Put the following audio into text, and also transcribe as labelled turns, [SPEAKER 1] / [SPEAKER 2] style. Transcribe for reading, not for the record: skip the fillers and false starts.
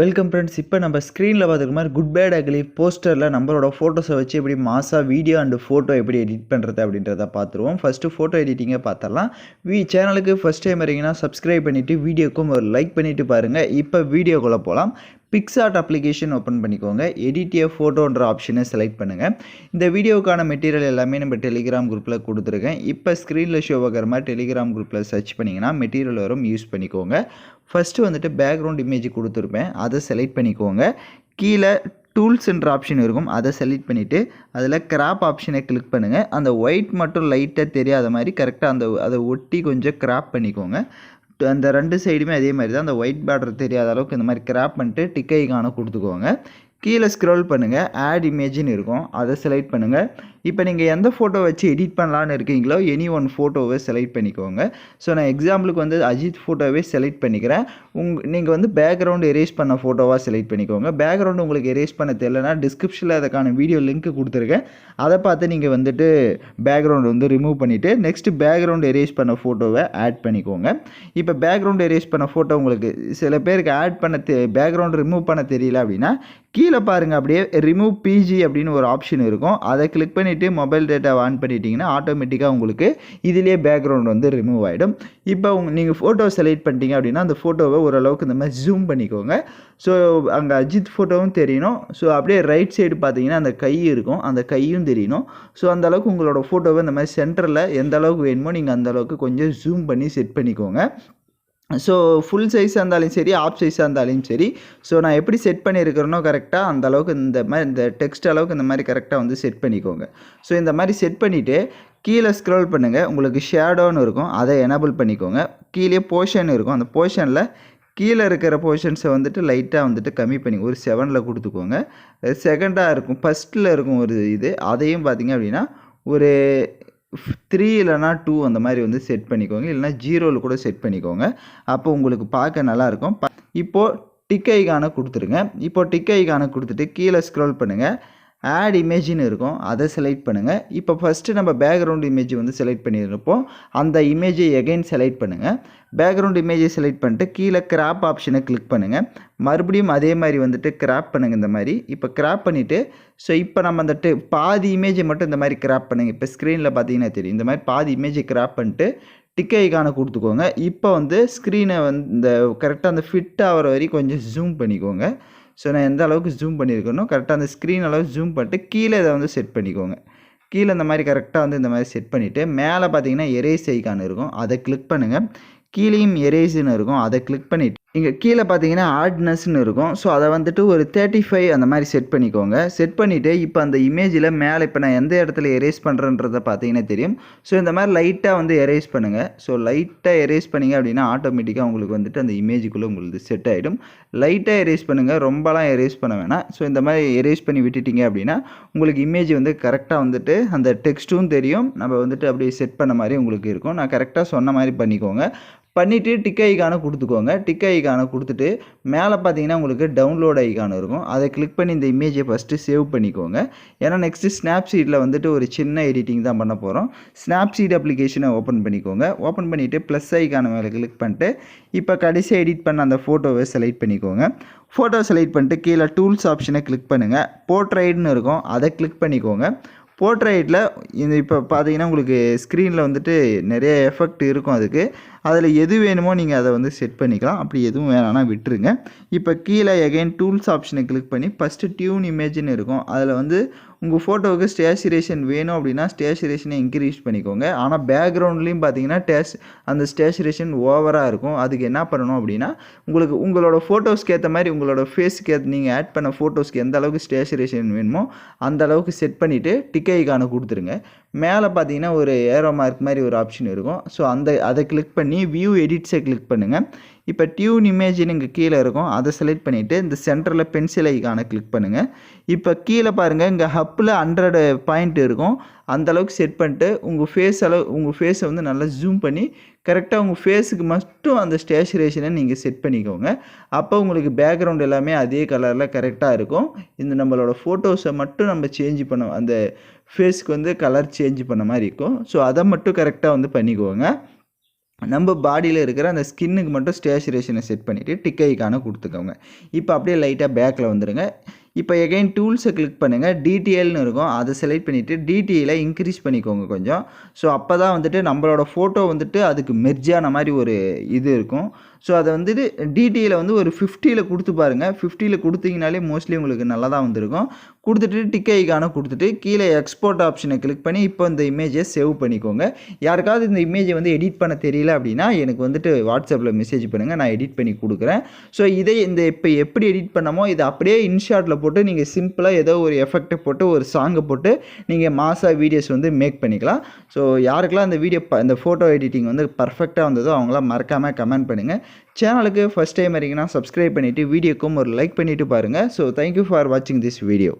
[SPEAKER 1] Welcome friends. இப்போ நம்ம ஸ்க்ரீனில் பார்த்துருக்க மாதிரி குட் பேட் அக்லி போஸ்டரில் நம்மளோட ஃபோட்டோஸை வச்சு எப்படி மாசாக வீடியோ அண்டு ஃபோட்டோ எப்படி எடிட் பண்ணுறது அப்படின்றத பார்த்துருவோம். ஃபஸ்ட்டு ஃபோட்டோ எடிட்டிங்கை பார்த்துடலாம். சேனலுக்கு ஃபஸ்ட் டைம் வரீங்கன்னா சப்ஸ்கிரைப் பண்ணிவிட்டு வீடியோக்கும் ஒரு லைக் பண்ணிவிட்டு பாருங்கள். இப்போ வீடியோக்குள்ளே போகலாம். பிக்ஸார்ட் அப்ளிகேஷன் ஓப்பன் பண்ணிக்கோங்க. எடிட் ஏ ஃபோட்டோன்ற ஆப்ஷனை செலக்ட் பண்ணுங்கள். இந்த வீடியோக்கான மெட்டீரியல் எல்லாமே நம்ம டெலிகிராம் குரூப்பில் கொடுத்துருக்கேன். இப்போ ஸ்க்ரீனில் ஷோ ஆகிற மாதிரி டெலிகிராம் குரூப்பில் சர்ச் பண்ணிங்கன்னா மெட்டீரியல் வரும், யூஸ் பண்ணிக்கோங்க. ஃபஸ்ட்டு வந்துட்டு பேக்ரவுண்ட் இமேஜ் கொடுத்துருப்பேன், அதை செலக்ட் பண்ணிக்கோங்க. கீழே டூல்ஸ்ன்ற ஆப்ஷன் இருக்கும், அதை செலக்ட் பண்ணிவிட்டு அதில் கிராப் ஆப்ஷனை கிளிக் பண்ணுங்கள். அந்த ஒயிட் மட்டும் லைட்டாக தெரியாத மாதிரி கரெக்டாக அதை ஒட்டி கொஞ்சம் கிராப் பண்ணிக்கோங்க. அந்த ரெண்டு சைடுமே அதே மாதிரி தான், அந்த ஒயிட் பார்டர் தெரியாத அளவுக்கு இந்த மாதிரி கிராப் பண்ணிட்டு டிக் ஐகானை கொடுத்துக்கோங்க. கீழே ஸ்க்ரோல் பண்ணுங்கள், ஆட் இமேஜ்னு இருக்கும், அதை செலக்ட் பண்ணுங்கள். இப்போ நீங்கள் எந்த ஃபோட்டோ வச்சு எடிட் பண்ணலான்னு இருக்கீங்களோ எனி ஒன் ஃபோட்டோவை செலக்ட் பண்ணிக்கோங்க. ஸோ நான் எக்ஸாம்பிளுக்கு வந்து அஜித் ஃபோட்டோவே செலக்ட் பண்ணிக்கிறேன். நீங்கள் வந்து பேக்ரவுண்டு எரேஸ் பண்ண ஃபோட்டோவாக செலக்ட் பண்ணிக்கோங்க. பேக்ரவுண்டு உங்களுக்கு எரேஸ் பண்ண தெரியலனா டிஸ்கிரிப்ஷனில் அதுக்கான வீடியோ லிங்க் கொடுத்துருக்கேன், அதை பார்த்து நீங்கள் வந்துட்டு பேக்ரவுண்டு வந்து ரிமூவ் பண்ணிவிட்டு நெக்ஸ்ட்டு பேக்ரவுண்டு எரேஸ் பண்ண ஃபோட்டோவை ஆட் பண்ணிக்கோங்க. இப்போ பேக்ரவுண்டு எரேஸ் பண்ண ஃபோட்டோ உங்களுக்கு சில பேருக்கு ஆட் பண்ண பேக்ரவுண்டு ரிமூவ் பண்ண தெரியல அப்படின்னா கீழே பாருங்கள், அப்படியே ரிமூவ் பிஜி அப்படின்னு ஒரு ஆப்ஷன் இருக்கும், அதை கிளிக் பண்ணிவிட்டு மொபைல் டேட்டாவை ஆன் பண்ணிட்டீங்கன்னா ஆட்டோமேட்டிக்காக உங்களுக்கு இதிலே பேக்ரவுண்ட் வந்து ரிமூவ் ஆகிடும். இப்போ நீங்கள் ஃபோட்டோ செலக்ட் பண்ணிட்டீங்க அப்படின்னா அந்த ஃபோட்டோவை ஓரளவுக்கு இந்த மாதிரி ஜூம் பண்ணிக்கோங்க. ஸோ அங்கே அஜித் ஃபோட்டோவும் தெரியணும். ஸோ அப்படியே ரைட் சைடு பார்த்தீங்கன்னா அந்த கை இருக்கும், அந்த கையும் தெரியணும். ஸோ அந்த அளவுக்கு உங்களோட ஃபோட்டோவை இந்த மாதிரி சென்டரில் எந்த அளவுக்கு வேணுமோ நீங்கள் அந்த அளவுக்கு கொஞ்சம் ஜூம் பண்ணி செட் பண்ணிக்கோங்க. ஸோ ஃபுல் சைஸாக இருந்தாலும் சரி, ஆஃப் சைஸாக இருந்தாலும் சரி, ஸோ நான் எப்படி செட் பண்ணியிருக்கிறேனோ கரெக்டாக அந்த அளவுக்கு இந்த டெக்ஸ்ட் அளவுக்கு இந்த மாதிரி கரெக்டாக வந்து செட் பண்ணிக்கோங்க. ஸோ இந்த மாதிரி செட் பண்ணிவிட்டு கீழே ஸ்க்ரோல் பண்ணுங்கள், உங்களுக்கு ஷேடோன்னு இருக்கும், அதை எனேபிள் பண்ணிக்கோங்க. கீழே போர்ஷன் இருக்கும், அந்த போர்ஷனில் கீழே இருக்கிற போர்ஷன்ஸை வந்துட்டு லைட்டாக வந்துட்டு கம்மி பண்ணி ஒரு 7 கொடுத்துக்கோங்க. செகண்டாக இருக்கும், ஃபஸ்ட்டில் இருக்கும் ஒரு இது, அதையும் பார்த்திங்க அப்படின்னா ஒரு 3 இல்லைனா 2 அந்த மாதிரி வந்து செட் பண்ணிக்கோங்க, இல்லைனா 0 கூட செட் பண்ணிக்கோங்க. அப்போ உங்களுக்கு பார்க்க நல்லாயிருக்கும். இப்போது டிக் ஐகானை கொடுத்துருங்க. இப்போது டிக் ஐகானை கொடுத்துட்டு கீழே ஸ்க்ரோல் பண்ணுங்கள், ஆட் இமேஜ்னு இருக்கும், அதை செலக்ட் பண்ணுங்கள். இப்போ ஃபஸ்ட்டு நம்ம பேக்ரவுண்ட் இமேஜ் வந்து செலக்ட் பண்ணியிருப்போம், அந்த இமேஜை எகைன் செலக்ட் பண்ணுங்கள். பேக்ரவுண்ட் இமேஜை செலக்ட் பண்ணிட்டு கீழே கிராப் ஆப்ஷனை கிளிக் பண்ணுங்கள். மறுபடியும் அதே மாதிரி வந்துட்டு கிராப் பண்ணுங்கள் இந்த மாதிரி. இப்போ கிராப் பண்ணிவிட்டு ஸோ இப்போ நம்ம அந்த பாதி இமேஜை மட்டும் இந்த மாதிரி கிராப் பண்ணுங்கள். இப்போ ஸ்க்ரீனில் பார்த்தீங்கன்னா தெரியும், இந்த மாதிரி பாதி இமேஜை கிராப் பண்ணிட்டு டிக் ஐகானை கொடுத்துக்கோங்க. இப்போ வந்து ஸ்க்ரீனை வந்து இந்த கரெக்டாக அந்த ஃபிட் ஆகிற வரைக்கும் கொஞ்சம் ஜூம் பண்ணிக்கோங்க. ஸோ நான் எந்த அளவுக்கு ஜூம் பண்ணியிருக்கேனோ கரெக்டாக அந்த ஸ்க்ரீன் அளவுக்கு ஜூம் பண்ணிட்டு கீழே இதை வந்து செட் பண்ணிக்கோங்க. கீழே இந்த மாதிரி கரெக்டாக வந்து இந்த மாதிரி செட் பண்ணிவிட்டு மேலே பார்த்தீங்கன்னா எரேஸ் ஐகான் இருக்கும், அதை கிளிக் பண்ணுங்கள். கீழேயும் எரேஸ்ன்னு இருக்கும், அதை கிளிக் பண்ணிவிட்டு இங்கே கீழே பார்த்தீங்கன்னா ஆட்னஸ்ன்னு இருக்கும். ஸோ அதை வந்துட்டு ஒரு 35 அந்த மாதிரி செட் பண்ணிக்கோங்க. செட் பண்ணிவிட்டு இப்போ அந்த இமேஜில் மேலே இப்போ நான் எந்த இடத்துல எரேஸ் பண்ணுறேன்றதை பார்த்தீங்கன்னா தெரியும். ஸோ இந்த மாதிரி லைட்டாக வந்து எரேஸ் பண்ணுங்கள். ஸோ லைட்டாக எரேஸ் பண்ணிங்க அப்படின்னா ஆட்டோமேட்டிக்காக உங்களுக்கு வந்துட்டு அந்த இமேஜுக்குள்ளே உங்களுக்கு செட் ஆகிடும். லைட்டாக எரேஸ் பண்ணுங்கள், ரொம்பலாம் எரேஸ் பண்ண வேணாம். ஸோ இந்த மாதிரி எரேஸ் பண்ணி விட்டுட்டிங்க அப்படின்னா உங்களுக்கு இமேஜ் வந்து கரெக்டாக வந்துட்டு அந்த டெக்ஸ்ட்டும் தெரியும், நம்ம வந்துட்டு அப்படியே செட் பண்ண மாதிரி உங்களுக்கு இருக்கும். நான் கரெக்டாக சொன்ன மாதிரி பண்ணிக்கோங்க. பண்ணிவிட்டு டிக் ஐகானை கொடுத்துக்கோங்க. டிக் ஐகானை கொடுத்துட்டு மேலே பார்த்தீங்கன்னா உங்களுக்கு டவுன்லோட் ஐகான் இருக்கும், அதை கிளிக் பண்ணி இந்த இமேஜை ஃபஸ்ட்டு சேவ் பண்ணிக்கோங்க. ஏன்னா நெக்ஸ்ட்டு ஸ்னாப்சீட்டில் வந்துட்டு ஒரு சின்ன எடிட்டிங் தான் பண்ண போகிறோம். ஸ்னாப்சீட் அப்ளிகேஷனை ஓப்பன் பண்ணிக்கோங்க. ஓப்பன் பண்ணிவிட்டு ப்ளஸ் ஐகானை மேலே கிளிக் பண்ணிட்டு இப்போ கடைசி எடிட் பண்ண அந்த ஃபோட்டோவை செலக்ட் பண்ணிக்கோங்க. ஃபோட்டோ செலக்ட் பண்ணிட்டு கீழே டூல்ஸ் ஆப்ஷனை கிளிக் பண்ணுங்கள். போர்ட்ரைட்னு இருக்கும், அதை கிளிக் பண்ணிக்கோங்க. போர்ட்ரைட்டில் இந்த இப்போ பார்த்தீங்கன்னா உங்களுக்கு ஸ்க்ரீனில் வந்துட்டு நிறைய எஃபெக்ட் இருக்கும், அதில் எது வேணுமோ நீங்கள் அதை வந்து செட் பண்ணிக்கலாம். அப்படி எதுவும் வேணான்னா விட்டுருங்க. இப்போ கீழே எகைன் டூல்ஸ் ஆப்ஷனை கிளிக் பண்ணி ஃபஸ்ட்டு டியூன் இமேஜ்னு இருக்கும், அதில் வந்து உங்கள் ஃபோட்டோவுக்கு ஸ்டேச்சுரேஷன் வேணும் அப்படின்னா ஸ்டேச்சுரேஷனை இன்க்ரீஸ் பண்ணிக்கோங்க. ஆனால் பேக்ரவுண்ட்லேயும் பார்த்தீங்கன்னா அந்த ஸ்டேச்சுரேஷன் ஓவராக இருக்கும். அதுக்கு என்ன பண்ணணும் அப்படின்னா உங்களோட ஃபோட்டோஸ்க்கு ஏற்ற மாதிரி உங்களோட ஃபேஸுக்கு நீங்கள் ஆட் பண்ண ஃபோட்டோஸ்க்கு எந்த அளவுக்கு ஸ்டேச்சுரேஷன் வேணுமோ அந்த அளவுக்கு செட் பண்ணிவிட்டு டிக் ஐகானை கொடுத்துருங்க. மேலே பார்த்தீங்கன்னா ஒரு ஏரோ மார்க் மாதிரி ஒரு ஆப்ஷன் இருக்கும். ஸோ அதை கிளிக் பண்ணி வியூ எடிட்ஸை கிளிக் பண்ணுங்கள். இப்போ டியூன் இமேஜ்னு இங்கே கீழே இருக்கும், அதை செலக்ட் பண்ணிவிட்டு இந்த சென்டரில் பென்சில் ஐகானை கிளிக் பண்ணுங்கள். இப்போ கீழே பாருங்கள், இங்கே ஹப்பில் 100 பாயிண்ட் இருக்கும், அந்தளவுக்கு செட் பண்ணிட்டு உங்கள் ஃபேஸை வந்து நல்லா ஜூம் பண்ணி கரெக்டாக உங்கள் ஃபேஸுக்கு மட்டும் அந்த ஸ்டேச்சுரேஷனை நீங்கள் செட் பண்ணிக்கோங்க. அப்போ உங்களுக்கு பேக்ரவுண்ட் எல்லாமே அதே கலரில் கரெக்டாக இருக்கும். இந்த நம்மளோட ஃபோட்டோஸை மட்டும் நம்ம சேஞ்ச் பண்ண அந்த ஃபேஸுக்கு வந்து கலர் சேஞ்ச் பண்ண மாதிரி இருக்கும். ஸோ அதை மட்டும் கரெக்டாக வந்து பண்ணிக்கோங்க. நம்ம பாடியில் இருக்கிற அந்த ஸ்கின்னுக்கு மட்டும் ஸ்டேச்சுரேஷனை செட் பண்ணிவிட்டு டிக் ஐக்கானை கொடுத்துக்கோங்க. இப்போ அப்படியே லைட்டாக பேக்கில் வந்துடுங்க. இப்போ எகைன் டூல்ஸை கிளிக் பண்ணுங்கள். டிடிஎல்னு இருக்கும், அதை செலக்ட் பண்ணிவிட்டு டிடிஎலை இன்க்ரீஸ் பண்ணிக்கோங்க கொஞ்சம். ஸோ அப்போ தான் வந்துட்டு நம்மளோட ஃபோட்டோ வந்துட்டு அதுக்கு மெர்ஜான மாதிரி ஒரு இது இருக்கும். ஸோ அதை வந்துட்டு டிடிஎலை வந்து ஒரு 50ல் கொடுத்து பாருங்கள். 50ல் கொடுத்தீங்கனாலே மோஸ்ட்லி உங்களுக்கு நல்லா தான் வந்திருக்கும். கொடுத்துட்டு டிக் ஐக்கானை கொடுத்துட்டு கீழே எக்ஸ்போர்ட் ஆப்ஷனை கிளிக் பண்ணி இப்போ இந்த இமேஜை சேவ் பண்ணிக்கோங்க. யாருக்காவது இந்த இமேஜை வந்து எடிட் பண்ண தெரியல அப்படின்னா எனக்கு வந்துட்டு வாட்ஸ்அப்பில் மெசேஜ் பண்ணுங்கள், நான் எடிட் பண்ணி கொடுக்குறேன். ஸோ இதை இப்போ எப்படி எடிட் பண்ணமோ இதை அப்படியே இன்ஷாட்டில் போட்டு நீங்கள் சிம்பிளாக ஏதோ ஒரு எஃபெக்ட்டை போட்டு ஒரு சாங்கை போட்டு நீங்கள் மாசாக வீடியோஸ் வந்து மேக் பண்ணிக்கலாம். ஸோ யாருக்கெல்லாம் இந்த ஃபோட்டோ எடிட்டிங் வந்து பர்ஃபெக்டாக வந்ததோ அவங்களாம் மறக்காமல் கமெண்ட் பண்ணுங்கள். சேனலுக்கு ஃபஸ்ட் டைம் வரீங்கன்னா சப்ஸ்கிரைப் பண்ணிவிட்டு வீடியோக்கும் ஒரு லைக் பண்ணிவிட்டு பாருங்கள். ஸோ தேங்க்யூ ஃபார் வாட்சிங் திஸ் வீடியோ.